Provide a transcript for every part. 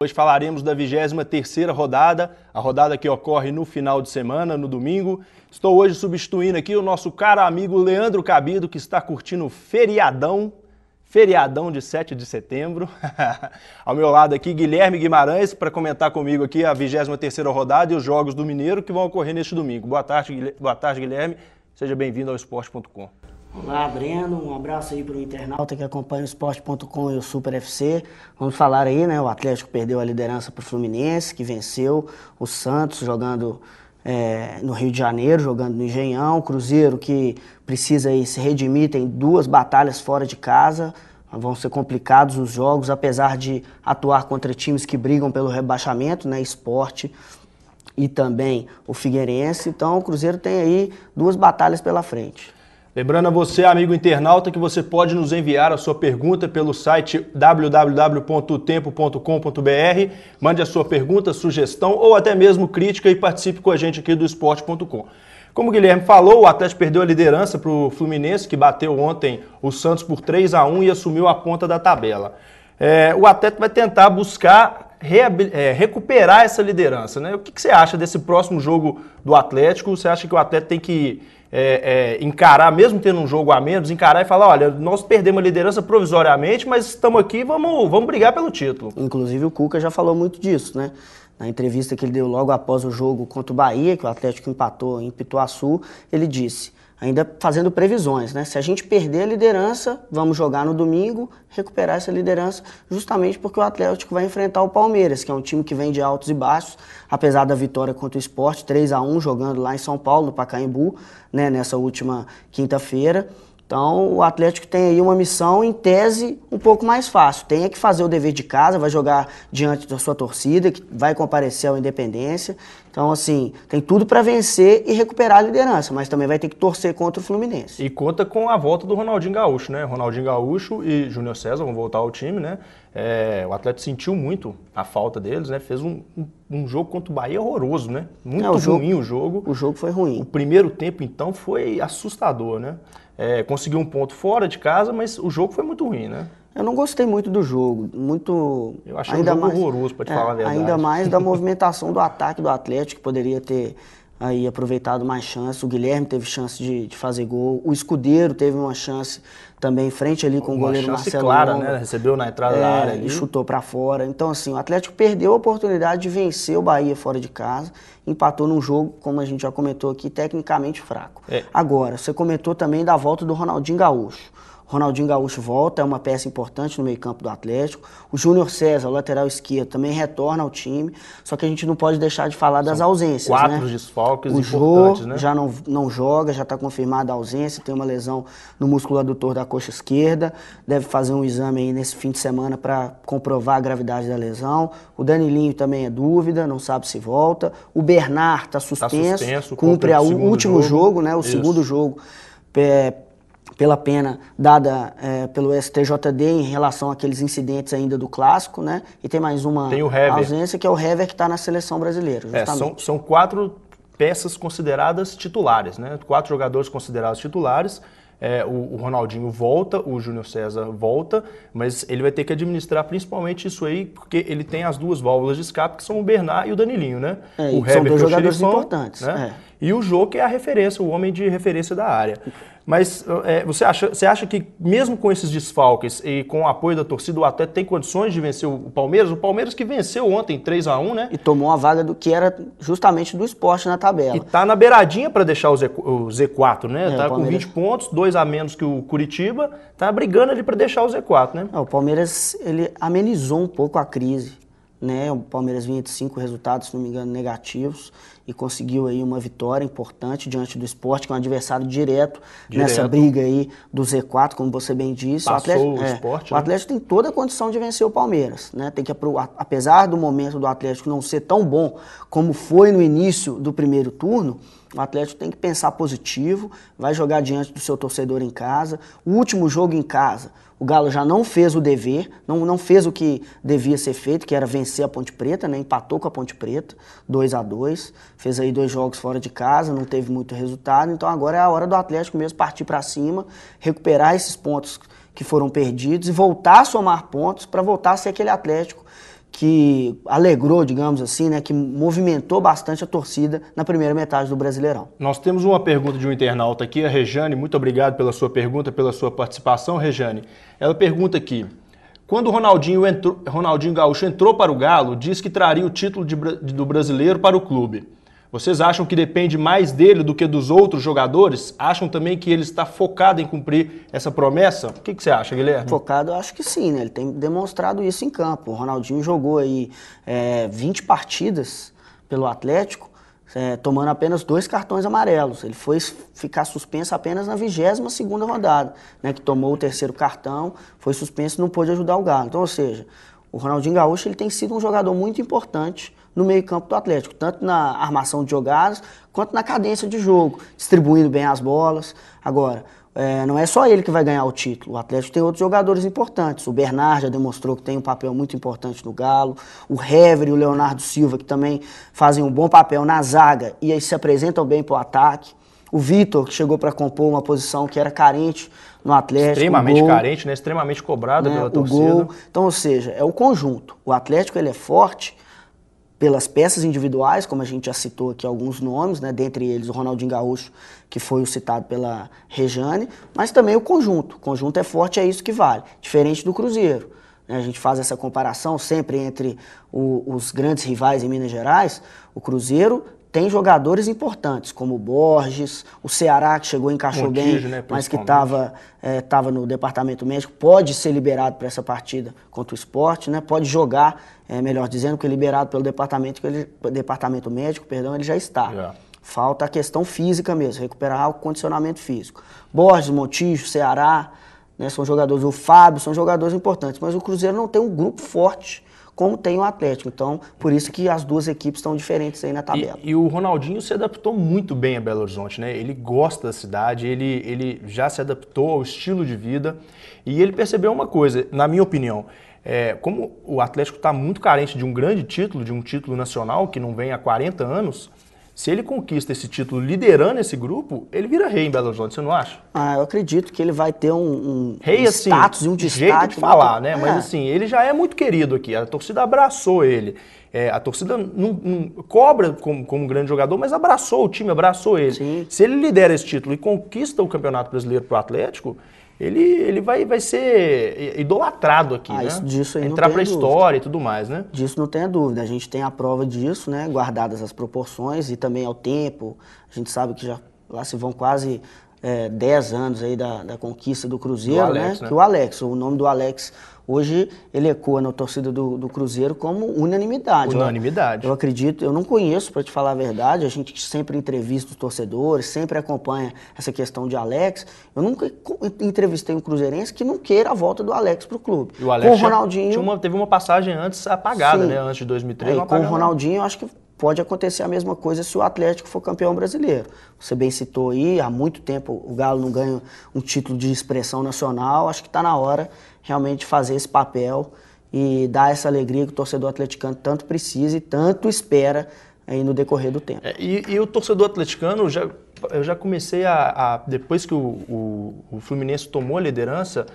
Hoje falaremos da 23ª rodada, a rodada que ocorre no final de semana, no domingo. Estou hoje substituindo aqui o nosso caro amigo Leandro Cabido, que está curtindo o feriadão de 7 de setembro. Ao meu lado aqui, Guilherme Guimarães, para comentar comigo aqui a 23ª rodada e os jogos do Mineiro que vão ocorrer neste domingo. Boa tarde, Guilherme. Seja bem-vindo ao Esporte.com. Olá, Breno. Um abraço aí para o internauta que acompanha o Esporte.com e o Super FC. Vamos falar aí, né? O Atlético perdeu a liderança para o Fluminense, que venceu o Santos jogando no Rio de Janeiro, jogando no Engenhão. O Cruzeiro, que precisa aí se redimir, tem 2 batalhas fora de casa. Vão ser complicados os jogos, apesar de atuar contra times que brigam pelo rebaixamento, né? Sport e também o Figueirense. Então, o Cruzeiro tem aí 2 batalhas pela frente. Lembrando a você, amigo internauta, que você pode nos enviar a sua pergunta pelo site www.tempo.com.br. Mande a sua pergunta, sugestão ou até mesmo crítica e participe com a gente aqui do Esporte.com. Como o Guilherme falou, o Atlético perdeu a liderança para o Fluminense, que bateu ontem o Santos por 3-1 e assumiu a ponta da tabela. O Atlético vai tentar buscar recuperar essa liderança, né? O que você acha desse próximo jogo do Atlético? Você acha que o Atlético tem que encarar, mesmo tendo um jogo a menos, encarar e falar, olha, nós perdemos a liderança provisoriamente, mas estamos aqui, vamos brigar pelo título. Inclusive o Cuca já falou muito disso, né? Na entrevista que ele deu logo após o jogo contra o Bahia, que o Atlético empatou em Pituaçu, ele disse, ainda fazendo previsões, né? Se a gente perder a liderança, vamos jogar no domingo, recuperar essa liderança, justamente porque o Atlético vai enfrentar o Palmeiras, que é um time que vem de altos e baixos, apesar da vitória contra o Sport, 3-1, jogando lá em São Paulo, no Pacaembu, né, nessa última quinta-feira. Então, o Atlético tem aí uma missão, em tese, um pouco mais fácil. Tem que fazer o dever de casa, vai jogar diante da sua torcida, que vai comparecer ao Independência. Então, assim, tem tudo para vencer e recuperar a liderança, mas também vai ter que torcer contra o Fluminense. E conta com a volta do Ronaldinho Gaúcho, né? Ronaldinho Gaúcho e Júnior César vão voltar ao time, né? O Atlético sentiu muito a falta deles, né? Fez um jogo contra o Bahia horroroso, né? Muito ruim o jogo. O jogo foi ruim. O primeiro tempo, então, foi assustador, né? Conseguiu um ponto fora de casa, mas o jogo foi muito ruim, né? Eu não gostei muito do jogo, Eu achei um jogo horroroso, para te falar a verdade. Ainda mais da movimentação do ataque do Atlético, que poderia ter aí aproveitado mais chance. O Guilherme teve chance de fazer gol, o Escudeiro teve uma chance também em frente ali com o goleiro Marcelo clara, Longa, né? Recebeu na entrada da área ali. E chutou para fora. Então, assim, o Atlético perdeu a oportunidade de vencer o Bahia fora de casa, empatou num jogo, como a gente já comentou aqui, tecnicamente fraco. Agora, você comentou também da volta do Ronaldinho Gaúcho. Ronaldinho Gaúcho volta, é uma peça importante no meio-campo do Atlético. O Júnior César, o lateral esquerdo, também retorna ao time. Só que a gente não pode deixar de falar das ausências, 4 desfalques importantes, né? Já não joga, já está confirmada a ausência, tem uma lesão no músculo adutor da coxa esquerda. Deve fazer um exame aí nesse fim de semana para comprovar a gravidade da lesão. O Danilinho também é dúvida, não sabe se volta. O Bernard está suspenso, cumpre o último jogo, né? O segundo jogo pela pena dada pelo STJD em relação àqueles incidentes ainda do Clássico, né? E tem mais uma ausência, que é o Hever, que está na seleção brasileira, justamente. São 4 peças consideradas titulares, né? 4 jogadores considerados titulares. O Ronaldinho volta, o Júnior César volta, mas ele vai ter que administrar principalmente isso aí, porque ele tem as 2 válvulas de escape, que são o Bernard e o Danilinho, né? O Hever, são 2 jogadores xerifão, importantes. Né? E o Jô, que é a referência, o homem de referência da área. Mas você acha que mesmo com esses desfalques e com o apoio da torcida, o Atlético tem condições de vencer o Palmeiras? O Palmeiras que venceu ontem 3-1, né? E tomou a vaga do que era justamente do Sport na tabela. E tá na beiradinha para deixar o Z4, né? Tá com 20 pontos, 2 a menos que o Curitiba, tá brigando ali para deixar o Z4, né? O Palmeiras, ele amenizou um pouco a crise, né? O Palmeiras vinha de 5 resultados, se não me engano, negativos, e conseguiu aí uma vitória importante diante do Sport, que é um adversário direto nessa briga aí do Z4, como você bem disse. Passou o Sport, o Atlético tem toda a condição de vencer o Palmeiras, né? Tem que, apesar do momento do Atlético não ser tão bom como foi no início do primeiro turno, o Atlético tem que pensar positivo, vai jogar diante do seu torcedor em casa. O último jogo em casa, o Galo já não fez o dever, não fez o que devia ser feito, que era vencer a Ponte Preta, né? Empatou com a Ponte Preta, 2-2, fez aí 2 jogos fora de casa, não teve muito resultado, então agora é a hora do Atlético mesmo partir para cima, recuperar esses pontos que foram perdidos e voltar a somar pontos para voltar a ser aquele Atlético que alegrou, digamos assim, né, que movimentou bastante a torcida na primeira metade do Brasileirão. Nós temos uma pergunta de um internauta aqui, a Rejane, muito obrigado pela sua pergunta, pela sua participação, Rejane. Ela pergunta aqui, quando o Ronaldinho Gaúcho entrou para o Galo, disse que traria o título do brasileiro para o clube. Vocês acham que depende mais dele do que dos outros jogadores? Acham também que ele está focado em cumprir essa promessa? O que você acha, Guilherme? Focado, eu acho que sim, né? Ele tem demonstrado isso em campo. O Ronaldinho jogou aí 20 partidas pelo Atlético, tomando apenas 2 cartões amarelos. Ele foi ficar suspenso apenas na 22ª rodada, né? Que tomou o 3º cartão, foi suspenso e não pôde ajudar o Galo. Então, ou seja, o Ronaldinho Gaúcho ele tem sido um jogador muito importante no meio-campo do Atlético, tanto na armação de jogadas, quanto na cadência de jogo, distribuindo bem as bolas. Agora, não é só ele que vai ganhar o título, o Atlético tem outros jogadores importantes. O Bernard já demonstrou que tem um papel muito importante no Galo, o Hever e o Leonardo Silva, que também fazem um bom papel na zaga e aí se apresentam bem para o ataque. O Vitor, que chegou para compor uma posição que era carente no Atlético. Extremamente carente, né? Extremamente cobrada pela torcida. Gol. Então, ou seja, é o conjunto. O Atlético ele é forte pelas peças individuais, como a gente já citou aqui alguns nomes, né? Dentre eles o Ronaldinho Gaúcho, que foi o citado pela Rejane, mas também o conjunto. O conjunto é forte, é isso que vale. Diferente do Cruzeiro. A gente faz essa comparação sempre entre os grandes rivais em Minas Gerais. O Cruzeiro tem jogadores importantes, como o Borges, o Ceará, que chegou e encaixou bem, né, mas que estava no departamento médico, pode ser liberado para essa partida contra o Sport, né, pode jogar, melhor dizendo, porque liberado pelo departamento médico, ele já está. Falta a questão física mesmo, recuperar o condicionamento físico. Borges, Montijo, Ceará, né, são jogadores, o Fábio, são jogadores importantes, mas o Cruzeiro não tem um grupo forte como tem o Atlético. Então, por isso que as duas equipes estão diferentes aí na tabela. E o Ronaldinho se adaptou muito bem a Belo Horizonte, né? Ele gosta da cidade, ele já se adaptou ao estilo de vida e ele percebeu uma coisa, na minha opinião, como o Atlético está muito carente de um grande título, de um título nacional que não vem há 40 anos, se ele conquista esse título liderando esse grupo, ele vira rei em Belo Horizonte, você não acha? Eu acredito que ele vai ter um rei, status assim, e um destaque. Jeito de falar, né? Mas assim, ele já é muito querido aqui, a torcida abraçou ele. A torcida não cobra como um grande jogador, mas abraçou o time, abraçou ele. Sim. Se ele lidera esse título e conquista o Campeonato Brasileiro para o Atlético, ele vai ser idolatrado aqui, né? Disso aí entrar para a história e tudo mais, né? Disso não tenha dúvida. A gente tem a prova disso, né? Guardadas as proporções e também ao tempo. A gente sabe que já lá se vão quase 10 anos aí da conquista do Cruzeiro, do Alex, né? Que o Alex, o nome do Alex, hoje ele ecoa na torcida do Cruzeiro como unanimidade. Unanimidade. Eu acredito, eu não conheço, para te falar a verdade, a gente sempre entrevista os torcedores, sempre acompanha essa questão de Alex. Eu nunca entrevistei um cruzeirense que não queira a volta do Alex para o clube. E o Alex com o Ronaldinho, teve uma passagem antes apagada, sim, né? Antes de 2003. Com o Ronaldinho, eu acho que pode acontecer a mesma coisa se o Atlético for campeão brasileiro. Você bem citou aí, há muito tempo o Galo não ganha um título de expressão nacional. Acho que está na hora realmente de fazer esse papel e dar essa alegria que o torcedor atleticano tanto precisa e tanto espera aí no decorrer do tempo. E o torcedor atleticano, eu já comecei depois que o Fluminense tomou a liderança,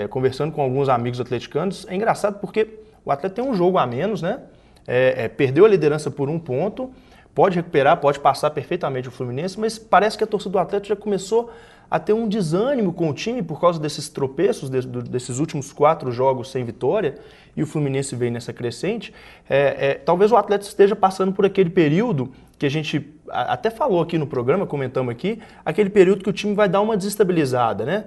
conversando com alguns amigos atleticanos, é engraçado porque o Atlético tem um jogo a menos, né? Perdeu a liderança por 1 ponto, pode recuperar, pode passar perfeitamente o Fluminense, mas parece que a torcida do Atlético já começou a ter um desânimo com o time por causa desses tropeços, desses últimos 4 jogos sem vitória, e o Fluminense vem nessa crescente. Talvez o Atlético esteja passando por aquele período que a gente até falou aqui no programa, comentamos aqui, aquele período que o time vai dar uma desestabilizada, né?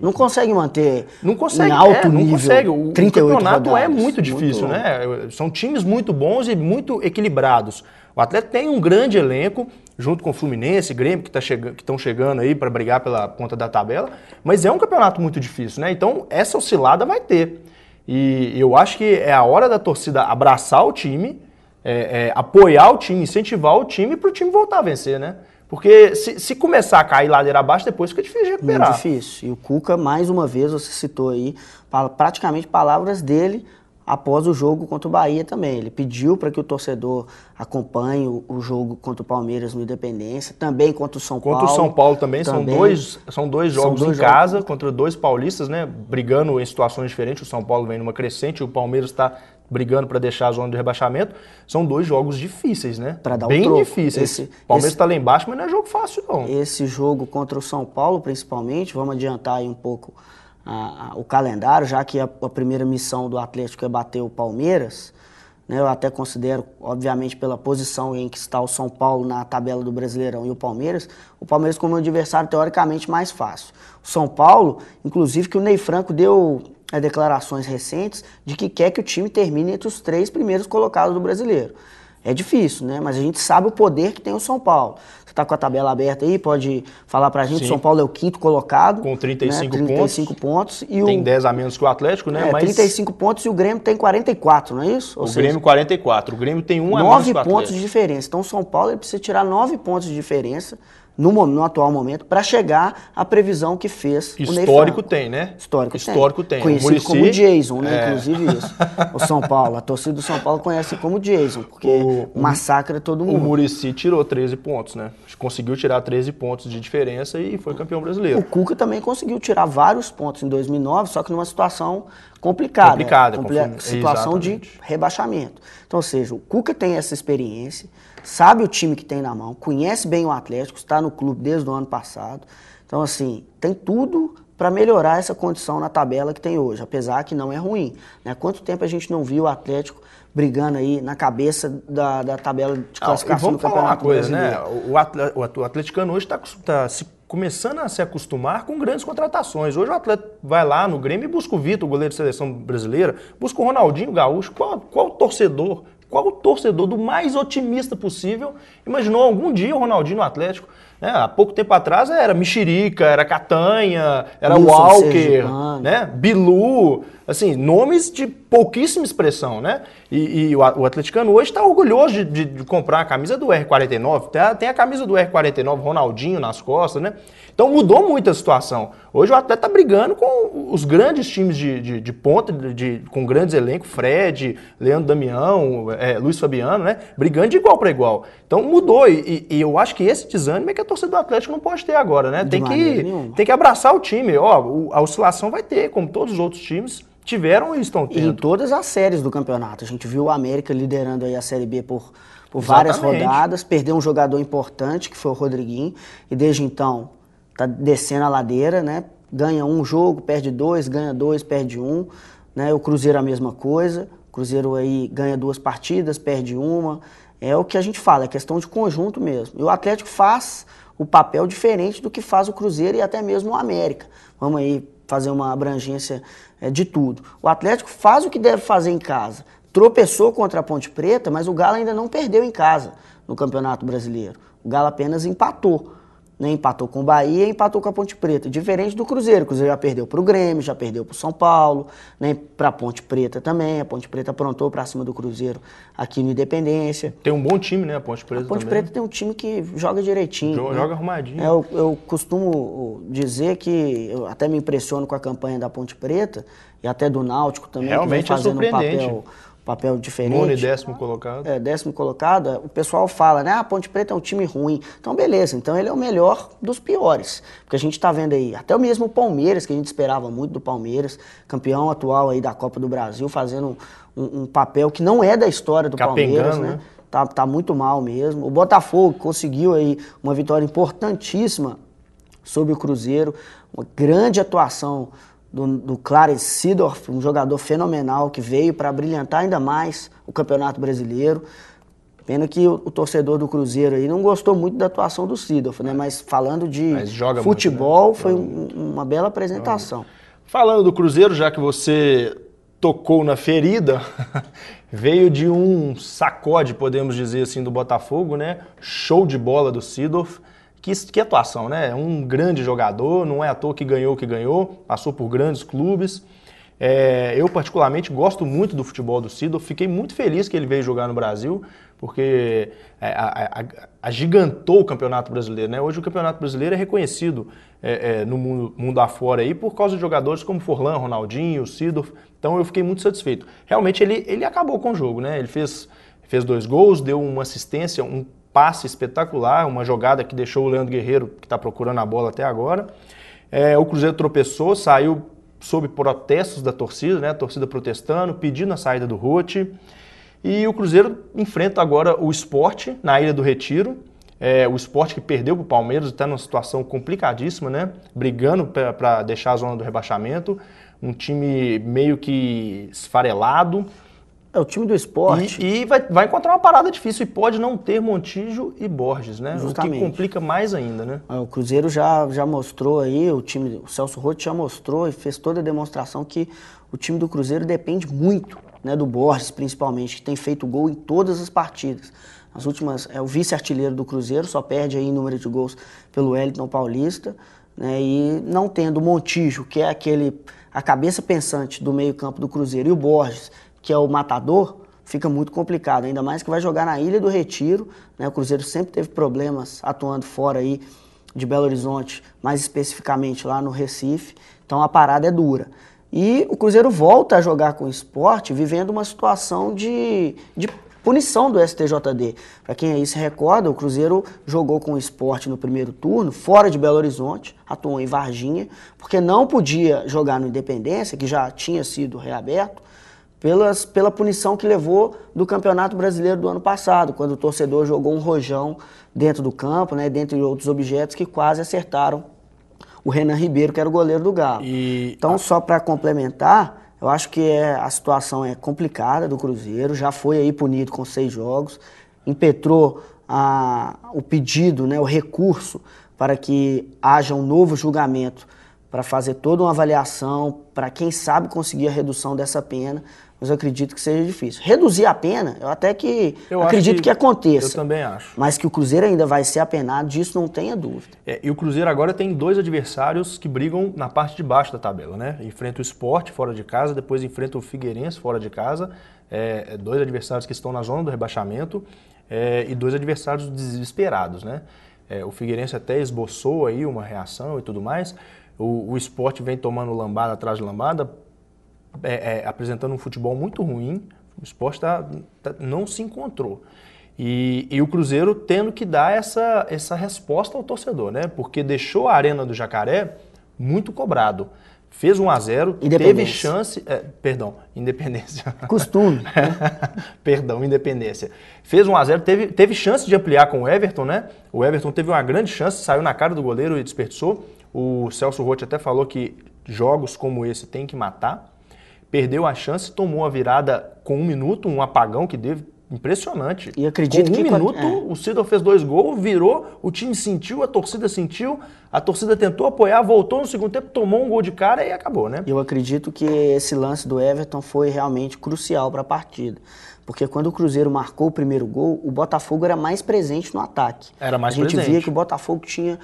Não consegue manter em alto nível. Não consegue. O campeonato rodadas. É muito difícil, né? São times muito bons e muito equilibrados. O Atlético tem um grande elenco, junto com o Fluminense, Grêmio, que estão chegando aí para brigar pela ponta da tabela, mas é um campeonato muito difícil, né? Então, essa oscilada vai ter. E eu acho que é a hora da torcida abraçar o time, apoiar o time, incentivar o time para o time voltar a vencer, né? Porque se começar a cair ladeira abaixo, depois fica difícil de recuperar. Muito difícil. E o Cuca, mais uma vez, você citou aí, praticamente palavras dele após o jogo contra o Bahia também. Ele pediu para que o torcedor acompanhe o jogo contra o Palmeiras no Independência, também contra o São Paulo. Contra o São Paulo também. São dois jogos em casa, contra 2 paulistas, né? Brigando em situações diferentes. O São Paulo vem numa crescente, o Palmeiras está brigando para deixar a zona de rebaixamento. São 2 jogos difíceis, né? Para dar bem troco. difíceis. O Palmeiras está lá embaixo, mas não é jogo fácil, não. Esse jogo contra o São Paulo, principalmente, vamos adiantar aí um pouco o calendário, já que a primeira missão do Atlético é bater o Palmeiras, né? Eu até considero, obviamente, pela posição em que está o São Paulo na tabela do Brasileirão e o Palmeiras como um adversário teoricamente mais fácil. O São Paulo, inclusive, que o Ney Franco deu declarações recentes de que quer que o time termine entre os 3 primeiros colocados do Brasileiro. É difícil, né? Mas a gente sabe o poder que tem o São Paulo. Você está com a tabela aberta aí, pode falar pra gente. Sim. O São Paulo é o 5º colocado. Com 35 né? 35 pontos. E tem 10 a menos que o Atlético, né? Mas 35 pontos e o Grêmio tem 44, não é isso? Ou Grêmio 44. O Grêmio tem 1 a menos que o Atlético. 9 pontos de diferença. Então o São Paulo ele precisa tirar 9 pontos de diferença no atual momento, para chegar à previsão que fez o Ney Franco. Histórico tem, né? Histórico tem. Conhecido Muricy, como Jason, né? Inclusive isso. O São Paulo, a torcida do São Paulo conhece como Jason, porque massacra todo mundo. O Muricy tirou 13 pontos, né? Conseguiu tirar 13 pontos de diferença e foi campeão brasileiro. O Cuca também conseguiu tirar vários pontos em 2009, só que numa situação complicada. Situação de rebaixamento. Então, ou seja, o Cuca tem essa experiência, sabe o time que tem na mão, conhece bem o Atlético, está no clube desde o ano passado. Então, assim, tem tudo para melhorar essa condição na tabela que tem hoje, apesar que não é ruim, né? Quanto tempo a gente não viu o Atlético brigando aí na cabeça da tabela de classificação do Campeonato Brasileiro? Né? O atleticano hoje está começando a se acostumar com grandes contratações. Hoje o atleta vai lá no Grêmio e busca o Vitor, o goleiro de seleção brasileira, busca o Ronaldinho Gaúcho. Qual torcedor do mais otimista possível imaginou algum dia o Ronaldinho no Atlético? Há pouco tempo atrás era Mexerica, era Catanha, era Walker, né? Bilu, assim, nomes de pouquíssima expressão, né? E o atleticano hoje está orgulhoso de comprar a camisa do R49, tem a camisa do R49, Ronaldinho nas costas, né? Então mudou muito a situação. Hoje o atleta está brigando com os grandes times de ponta, com grandes elencos, Fred, Leandro Damião, Luiz Fabiano, né? Brigando de igual para igual. Então mudou e eu acho que esse desânimo é que a torcida do Atlético não pode ter agora, né? Tem que abraçar o time. A oscilação vai ter, como todos os outros times tiveram e estão tendo. E em todas as séries do campeonato. A gente viu o América liderando aí a Série B por várias rodadas, perdeu um jogador importante, que foi o Rodriguinho, e desde então tá descendo a ladeira, né? Ganha um jogo, perde 2, ganha 2, perde 1, né? O Cruzeiro a mesma coisa. O Cruzeiro aí ganha 2 partidas, perde 1. É o que a gente fala, é questão de conjunto mesmo. E o Atlético faz o papel diferente do que faz o Cruzeiro e até mesmo o América. Vamos aí fazer uma abrangência de tudo. O Atlético faz o que deve fazer em casa. Tropeçou contra a Ponte Preta, mas o Galo ainda não perdeu em casa no Campeonato Brasileiro. O Galo apenas empatou. Né? Empatou com o Bahia e empatou com a Ponte Preta. Diferente do Cruzeiro. O Cruzeiro já perdeu para o Grêmio, já perdeu para o São Paulo, né? Para a Ponte Preta também. A Ponte Preta aprontou para cima do Cruzeiro aqui no Independência. Tem um bom time, né? A Ponte Preta também. A Ponte Preta tem um time que joga direitinho. Joga arrumadinho. Eu costumo dizer que eu até me impressiono com a campanha da Ponte Preta e até do Náutico também. Realmente que vem fazendo surpreendente. Papel diferente. Nono e 10º colocado. 10º colocado. O pessoal fala, né? A Ponte Preta é um time ruim. Então, beleza. Então, ele é o melhor dos piores. Porque a gente está vendo aí, até o mesmo Palmeiras, que a gente esperava muito do Palmeiras, campeão atual aí da Copa do Brasil, fazendo um papel que não é da história do Palmeiras, né? Tá muito mal mesmo. O Botafogo conseguiu aí uma vitória importantíssima sobre o Cruzeiro. Uma grande atuação do Clarence Seedorf, um jogador fenomenal que veio para brilhantar ainda mais o Campeonato Brasileiro. Pena que o torcedor do Cruzeiro aí não gostou muito da atuação do Seedorf, né? Mas falando de futebol, muito, né? Foi uma bela apresentação. Falando do Cruzeiro, já que você tocou na ferida, veio de um sacode, podemos dizer assim, do Botafogo, né? Show de bola do Seedorf. Que atuação, né? Um grande jogador, não é à toa que ganhou o que ganhou, passou por grandes clubes. Eu, particularmente, gosto muito do futebol do Seedorf, fiquei muito feliz que ele veio jogar no Brasil, porque agigantou o Campeonato Brasileiro, né? Hoje o Campeonato Brasileiro é reconhecido no mundo afora aí por causa de jogadores como Forlan, Ronaldinho, Seedorf, então eu fiquei muito satisfeito. Realmente ele acabou com o jogo, né? Ele fez 2 gols, deu uma assistência, um passe espetacular, uma jogada que deixou o Leandro Guerreiro, que está procurando a bola até agora. O Cruzeiro tropeçou, saiu sob protestos da torcida, né? A torcida protestando, pedindo a saída do Rotti. E o Cruzeiro enfrenta agora o Sport na Ilha do Retiro. O Sport que perdeu para o Palmeiras, está numa situação complicadíssima, né? Brigando para deixar a zona do rebaixamento. Um time meio que esfarelado. É o time do Sport. E vai encontrar uma parada difícil e pode não ter Montijo e Borges, né? Justamente. O que complica mais ainda, né? O Cruzeiro já mostrou aí, o Celso Rotti já mostrou e fez toda a demonstração que o time do Cruzeiro depende muito, né, do Borges, principalmente, que tem feito gol em todas as partidas. As últimas, é o vice-artilheiro do Cruzeiro, só perde aí em número de gols pelo Wellington Paulista, né, e não tendo o Montijo, que é a cabeça pensante do meio-campo do Cruzeiro, e o Borges, que é o matador, fica muito complicado, ainda mais que vai jogar na Ilha do Retiro, né? O Cruzeiro sempre teve problemas atuando fora aí de Belo Horizonte, mais especificamente lá no Recife, então a parada é dura. E o Cruzeiro volta a jogar com o Sport, vivendo uma situação de punição do STJD. Para quem aí se recorda, o Cruzeiro jogou com o Sport no primeiro turno, fora de Belo Horizonte, atuou em Varginha, porque não podia jogar no Independência, que já tinha sido reaberto, pela punição que levou do Campeonato Brasileiro do ano passado, quando o torcedor jogou um rojão dentro do campo, né, dentre outros objetos que quase acertaram o Renan Ribeiro, que era o goleiro do Galo. Então, só para complementar, eu acho que a situação é complicada do Cruzeiro, já foi aí punido com 6 jogos, impetrou o pedido, né, o recurso para que haja um novo julgamento, para fazer toda uma avaliação, para quem sabe conseguir a redução dessa pena, mas eu acredito que seja difícil. Reduzir a pena, eu acredito que aconteça. Eu também acho. Mas que o Cruzeiro ainda vai ser apenado, disso não tenha dúvida. E o Cruzeiro agora tem 2 adversários que brigam na parte de baixo da tabela, né? Enfrenta o Sport fora de casa, depois enfrenta o Figueirense fora de casa. 2 adversários que estão na zona do rebaixamento e 2 adversários desesperados, né? O Figueirense até esboçou aí uma reação e tudo mais. O Sport vem tomando lambada atrás de lambada, apresentando um futebol muito ruim. O Sport não se encontrou. E o Cruzeiro tendo que dar essa resposta ao torcedor, né? Porque deixou a Arena do Jacaré muito cobrado. Fez 1-0, teve chance... Independência. Costume. Perdão, Independência. Fez 1-0, teve chance de ampliar com o Everton, né? O Everton teve uma grande chance, saiu na cara do goleiro e desperdiçou. O Celso Rotti até falou que jogos como esse tem que matar. Perdeu a chance, tomou a virada com 1 minuto, um apagão que deu impressionante. E acredito com 1 minuto, o Seedorf fez 2 gols, virou, o time sentiu, a torcida tentou apoiar, voltou no segundo tempo, tomou um gol de cara e acabou, né? Eu acredito que esse lance do Everton foi realmente crucial para a partida. Porque quando o Cruzeiro marcou o primeiro gol, o Botafogo era mais presente no ataque. Era mais presente. A gente via que o Botafogo tinha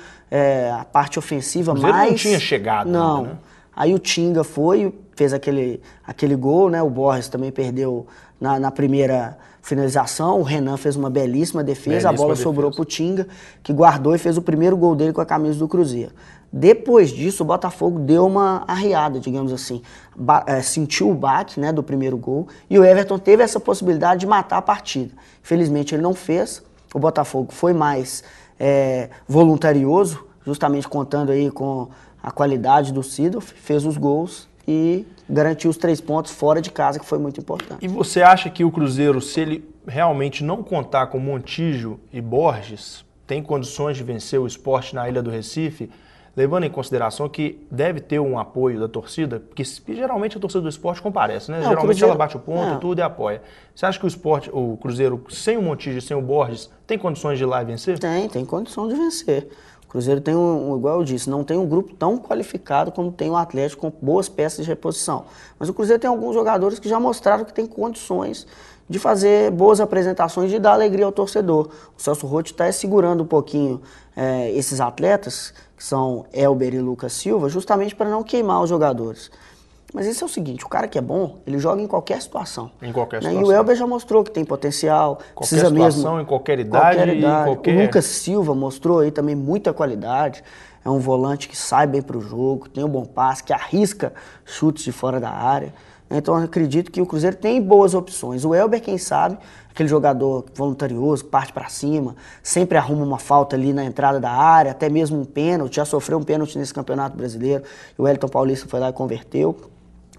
a parte ofensiva mais... O Cruzeiro não tinha chegado não. ainda, né? Aí o Tinga fez aquele gol, né? O Borges também perdeu na primeira finalização. O Renan fez uma belíssima defesa, a bola sobrou pro Tinga, que guardou e fez o primeiro gol dele com a camisa do Cruzeiro. Depois disso, o Botafogo deu uma arriada, digamos assim. Sentiu o baque, né, do primeiro gol, e o Everton teve essa possibilidade de matar a partida. Infelizmente ele não fez, o Botafogo foi mais voluntarioso, justamente contando aí com a qualidade do Seedorf, fez os gols e garantiu os 3 pontos fora de casa, que foi muito importante. E você acha que o Cruzeiro, se ele realmente não contar com Montijo e Borges, tem condições de vencer o Sport na Ilha do Recife, levando em consideração que deve ter um apoio da torcida, porque geralmente a torcida do Sport comparece, né? Geralmente Cruzeiro, ela bate o ponto e tudo e apoia. Você acha que o Cruzeiro, sem o Montijo e sem o Borges, tem condições de ir lá e vencer? Tem condição de vencer. O Cruzeiro tem igual eu disse, não tem um grupo tão qualificado como tem o Atlético, com boas peças de reposição. Mas o Cruzeiro tem alguns jogadores que já mostraram que tem condições de fazer boas apresentações, de dar alegria ao torcedor. O Celso Rotti está segurando um pouquinho esses atletas, que são Elber e Lucas Silva, justamente para não queimar os jogadores. Mas isso é o seguinte, o cara que é bom, ele joga em qualquer situação. Em qualquer né? situação. E o Elber já mostrou que tem potencial. Qualquer situação, em qualquer idade. O Lucas Silva mostrou aí também muita qualidade. É um volante que sai bem para o jogo, tem um bom passe, que arrisca chutes de fora da área. Então eu acredito que o Cruzeiro tem boas opções. O Elber, quem sabe, aquele jogador voluntarioso, que parte para cima, sempre arruma uma falta ali na entrada da área, até mesmo um pênalti, já sofreu um pênalti nesse Campeonato Brasileiro, e o Wellington Paulista foi lá e converteu.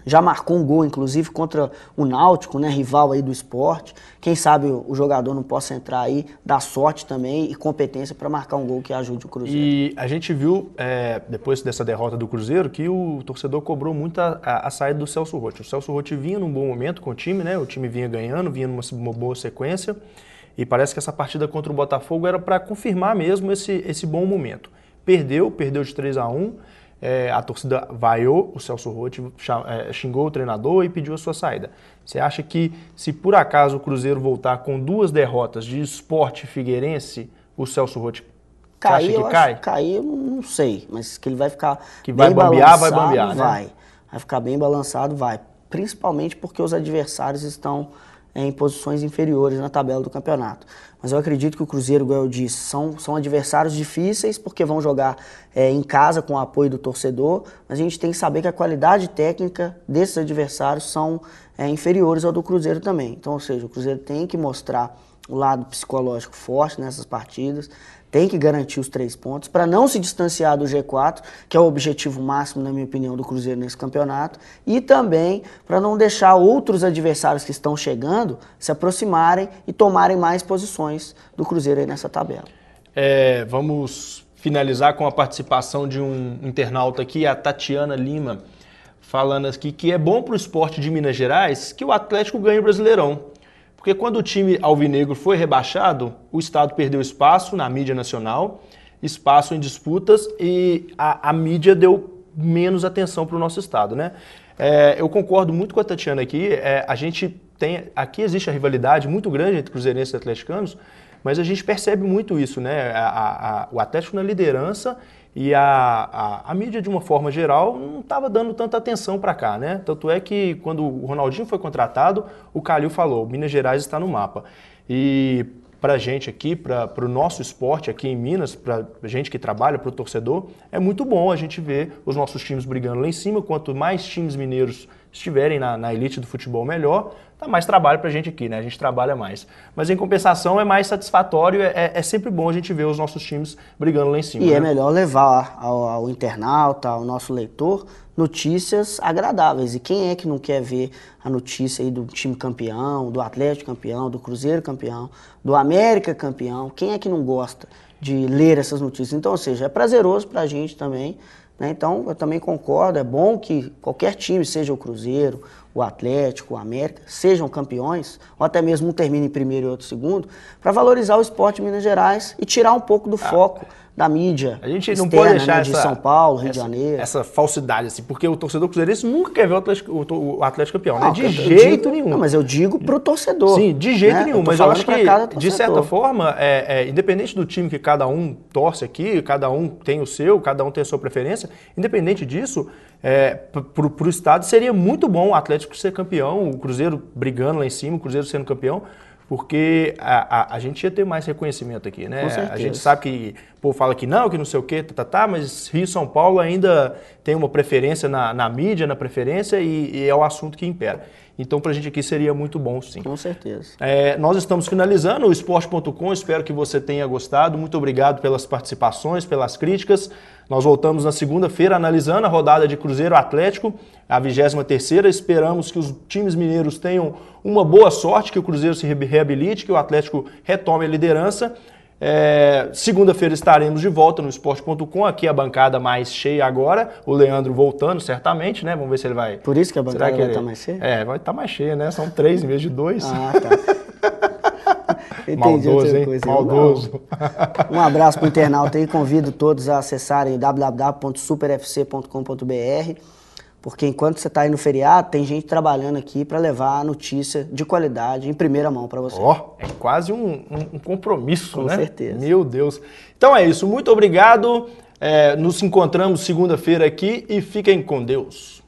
Já marcou um gol, inclusive, contra o Náutico, né, rival aí do Sport. Quem sabe o jogador não possa entrar aí, dar sorte também e competência para marcar um gol que ajude o Cruzeiro. E a gente viu, depois dessa derrota do Cruzeiro, que o torcedor cobrou muito a saída do Celso Roth. O Celso Roth vinha num bom momento com o time, né? O time vinha ganhando, vinha numa boa sequência. E parece que essa partida contra o Botafogo era para confirmar mesmo esse bom momento. Perdeu de 3-1. A torcida vaiou o Celso Roth, xingou o treinador e pediu a sua saída. Você acha que, se por acaso o Cruzeiro voltar com 2 derrotas de Sport e Figueirense, o Celso Roth acha que cai? Cair, eu não sei, mas que ele vai ficar que vai bem bambear, balançado, vai bambear, né? Vai ficar bem balançado, vai. Principalmente porque os adversários estão em posições inferiores na tabela do campeonato. Mas eu acredito que o Cruzeiro, igual eu disse, são adversários difíceis porque vão jogar em casa com o apoio do torcedor, mas a gente tem que saber que a qualidade técnica desses adversários são inferiores ao do Cruzeiro também. Então, ou seja, o Cruzeiro tem que mostrar o lado psicológico forte nessas partidas, tem que garantir os 3 pontos para não se distanciar do G4, que é o objetivo máximo, na minha opinião, do Cruzeiro nesse campeonato, e também para não deixar outros adversários que estão chegando se aproximarem e tomarem mais posições do Cruzeiro aí nessa tabela. Vamos finalizar com a participação de um internauta aqui, a Tatiana Lima, falando aqui que é bom para o esporte de Minas Gerais que o Atlético ganhe o Brasileirão. Porque quando o time alvinegro foi rebaixado, o Estado perdeu espaço na mídia nacional, espaço em disputas e a mídia deu menos atenção para o nosso Estado, né? Eu concordo muito com a Tatiana aqui, aqui existe a rivalidade muito grande entre cruzeirenses e atleticanos, mas a gente percebe muito isso, né? O Atlético na liderança e a mídia, de uma forma geral, não estava dando tanta atenção para cá, né? Tanto é que, quando o Ronaldinho foi contratado, o Calil falou, Minas Gerais está no mapa. E para a gente aqui, para o nosso esporte aqui em Minas, para a gente que trabalha, para o torcedor, é muito bom a gente ver os nossos times brigando lá em cima. Quanto mais times mineiros estiverem na elite do futebol, melhor. Dá mais trabalho pra gente aqui, né? A gente trabalha mais. Mas em compensação é mais satisfatório, é sempre bom a gente ver os nossos times brigando lá em cima. E né? É melhor levar ao internauta, ao nosso leitor, notícias agradáveis. E quem é que não quer ver a notícia aí do time campeão, do Atlético campeão, do Cruzeiro campeão, do América campeão? Quem é que não gosta de ler essas notícias? Então, ou seja, é prazeroso pra gente também. Então, eu também concordo, é bom que qualquer time, seja o Cruzeiro, o Atlético, o América, sejam campeões, ou até mesmo um termine em primeiro e outro segundo, para valorizar o esporte de Minas Gerais e tirar um pouco do foco da mídia a gente externa, não pode deixar de São Paulo, Rio de Janeiro. Essa falsidade, assim, porque o torcedor cruzeirense nunca quer ver o Atlético campeão, né? Não, De jeito nenhum. Não, mas eu digo pro torcedor. Sim, de jeito nenhum, mas eu acho que, de certa forma, independente do time que cada um torce aqui, cada um tem o seu, cada um tem a sua preferência, independente disso, pro Estado seria muito bom o Atlético ser campeão, o Cruzeiro brigando lá em cima, o Cruzeiro sendo campeão, porque a gente ia ter mais reconhecimento aqui, né? Com certeza. A gente sabe que o povo fala que não sei o quê, mas Rio e São Paulo ainda tem uma preferência na mídia, na preferência, e é o assunto que impera. Então, pra gente aqui seria muito bom, sim. Com certeza. Nós estamos finalizando o esporte.com, espero que você tenha gostado. Muito obrigado pelas participações, pelas críticas. Nós voltamos na segunda-feira analisando a rodada de Cruzeiro Atlético, a 23ª. Esperamos que os times mineiros tenham uma boa sorte, que o Cruzeiro se reabilite, que o Atlético retome a liderança. Segunda-feira estaremos de volta no esporte.com, aqui a bancada mais cheia agora, o Leandro voltando certamente, né? Vamos ver se ele vai... Por isso que a bancada vai estar mais cheia? Vai estar mais cheia, né? São 3 em vez de 2. Ah, tá. Entendi. Maldoso, hein? Coisa. Maldoso. Um abraço para o internauta aí, convido todos a acessarem www.superfc.com.br, porque enquanto você está aí no feriado, tem gente trabalhando aqui para levar a notícia de qualidade em primeira mão para você. É quase um compromisso, né? Com certeza. Meu Deus. Então é isso, muito obrigado. Nos encontramos segunda-feira aqui e fiquem com Deus.